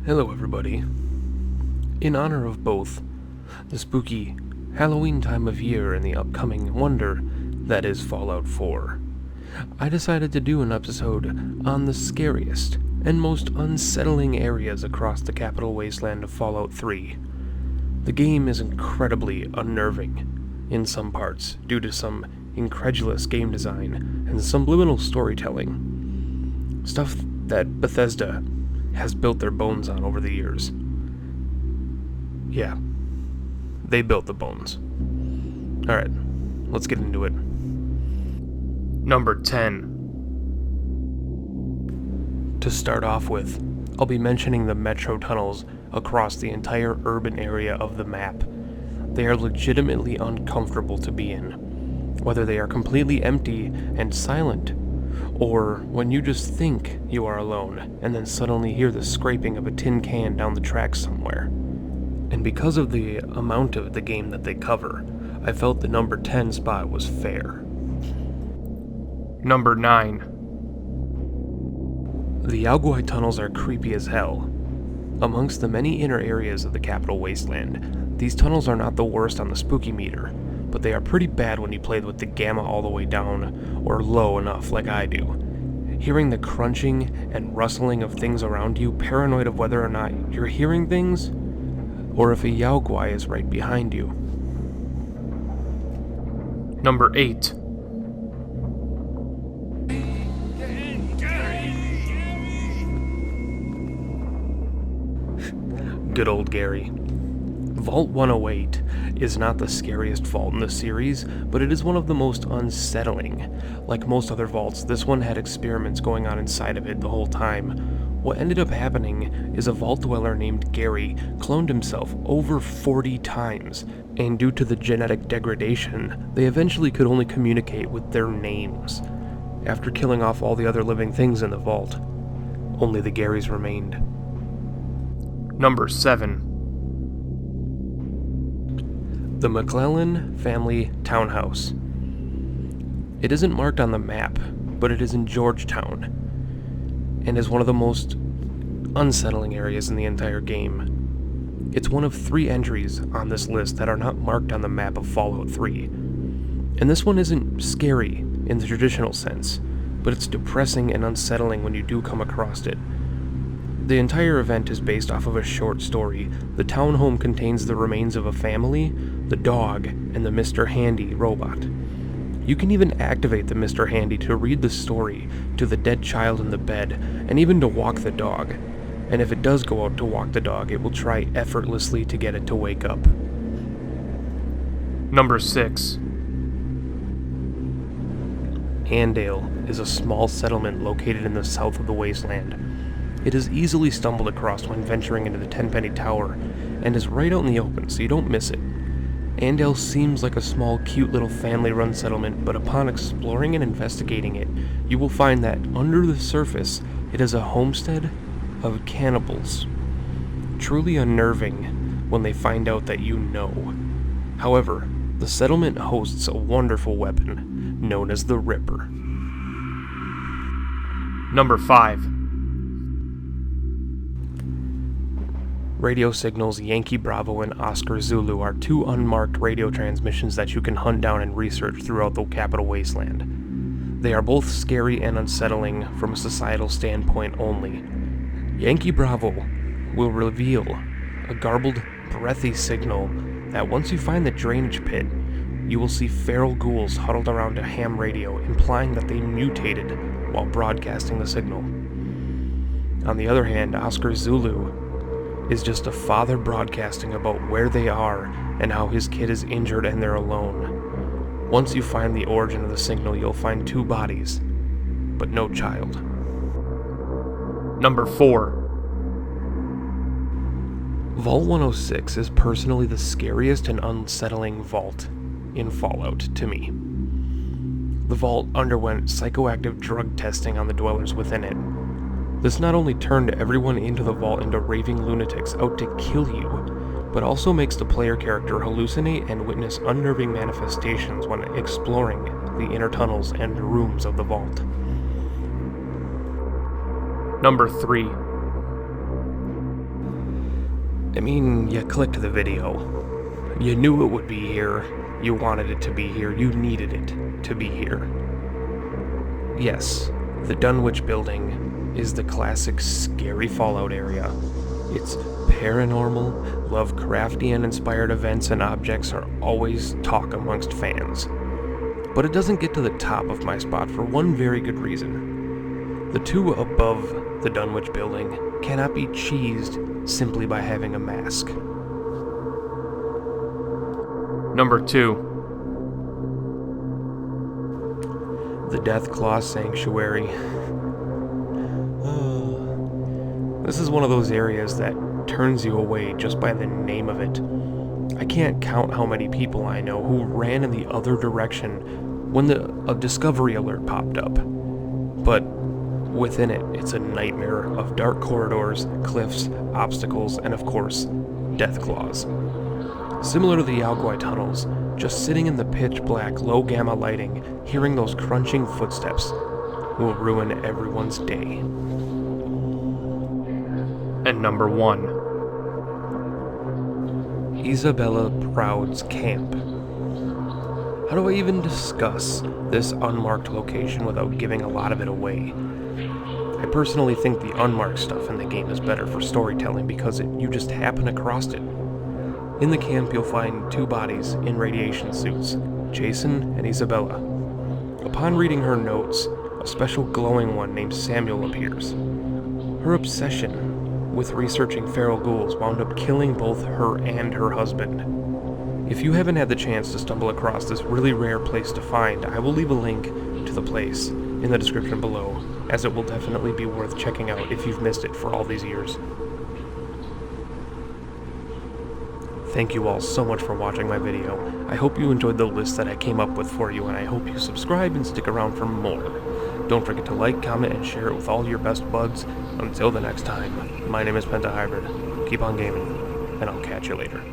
Hello everybody. In honor of both the spooky Halloween time of year and the upcoming wonder that is Fallout 4, I decided to do an episode on the scariest and most unsettling areas across the capital wasteland of Fallout 3. The game is incredibly unnerving in some parts due to some incredulous game design and subliminal storytelling. Stuff that Bethesda has built their bones on over the years. Yeah, they built the bones. Alright, let's get into it. Number 10. To start off with, I'll be mentioning the metro tunnels across the entire urban area of the map. They are legitimately uncomfortable to be in, whether they are completely empty and silent, or when you just think you are alone and then suddenly hear the scraping of a tin can down the tracks somewhere. And because of the amount of the game that they cover, I felt the number 10 spot was fair. Number 9. The GUAI tunnels are creepy as hell. Amongst the many inner areas of the capital wasteland, these tunnels are not the worst on the spooky meter, but they are pretty bad when you play with the gamma all the way down, or low enough like I do. Hearing the crunching and rustling of things around you, paranoid of whether or not you're hearing things, or if a GUAI is right behind you. Number 8. Good old Gary. Vault 108 is not the scariest vault in the series, but it is one of the most unsettling. Like most other vaults, this one had experiments going on inside of it the whole time. What ended up happening is a vault dweller named Gary cloned himself over 40 times, and due to the genetic degradation, they eventually could only communicate with their names. After killing off all the other living things in the vault, only the Garys remained. Number 7. The McClellan family townhouse. It isn't marked on the map, but it is in Georgetown, and is one of the most unsettling areas in the entire game. It's one of 3 entries on this list that are not marked on the map of Fallout 3. And this one isn't scary in the traditional sense, but it's depressing and unsettling when you do come across it. The entire event is based off of a short story. The townhome contains the remains of a family, the dog, and the Mr. Handy robot. You can even activate the Mr. Handy to read the story to the dead child in the bed, and even to walk the dog. And if it does go out to walk the dog, it will try effortlessly to get it to wake up. Number 6. Andale is a small settlement located in the south of the wasteland. It is easily stumbled across when venturing into the Tenpenny Tower, and is right out in the open, so you don't miss it. Andale seems like a small, cute little family-run settlement, but upon exploring and investigating it, you will find that under the surface, it is a homestead of cannibals. Truly unnerving when they find out that you know. However, the settlement hosts a wonderful weapon, known as the Ripper. Number 5. Radio signals Yankee Bravo and Oscar Zulu are 2 unmarked radio transmissions that you can hunt down and research throughout the capital wasteland. They are both scary and unsettling from a societal standpoint only. Yankee Bravo will reveal a garbled, breathy signal that once you find the drainage pit, you will see feral ghouls huddled around a ham radio, implying that they mutated while broadcasting the signal. On the other hand, Oscar Zulu is just a father broadcasting about where they are and how his kid is injured and they're alone. Once you find the origin of the signal, you'll find 2 bodies, but no child. Number 4. Vault 106 is personally the scariest and unsettling vault in Fallout to me. The vault underwent psychoactive drug testing on the dwellers within it. This not only turned everyone into the vault into raving lunatics out to kill you, but also makes the player character hallucinate and witness unnerving manifestations when exploring the inner tunnels and rooms of the vault. Number 3. I mean, you clicked the video. You knew it would be here. You wanted it to be here. You needed it to be here. Yes, the Dunwich building is the classic scary Fallout area. Its paranormal, Lovecraftian-inspired events and objects are always talk amongst fans. But it doesn't get to the top of my spot for one very good reason. The two above the Dunwich building cannot be cheesed simply by having a mask. Number 2. The Deathclaw Sanctuary. This is one of those areas that turns you away just by the name of it. I can't count how many people I know who ran in the other direction when a discovery alert popped up. But within it, it's a nightmare of dark corridors, cliffs, obstacles, and of course, Deathclaws. Similar to the GUAI tunnels, just sitting in the pitch-black, low-gamma lighting, hearing those crunching footsteps, will ruin everyone's day. And number 1. Isabella Proud's Camp. How do I even discuss this unmarked location without giving a lot of it away? I personally think the unmarked stuff in the game is better for storytelling because you just happen across it. In the camp, you'll find 2 bodies in radiation suits, Jason and Isabella. Upon reading her notes, a special glowing one named Samuel appears. Her obsession with researching feral ghouls wound up killing both her and her husband. If you haven't had the chance to stumble across this really rare place to find, I will leave a link to the place in the description below, as it will definitely be worth checking out if you've missed it for all these years. Thank you all so much for watching my video. I hope you enjoyed the list that I came up with for you, and I hope you subscribe and stick around for more. Don't forget to like, comment, and share it with all your best buds. Until the next time, my name is Pentahybrid. Keep on gaming, and I'll catch you later.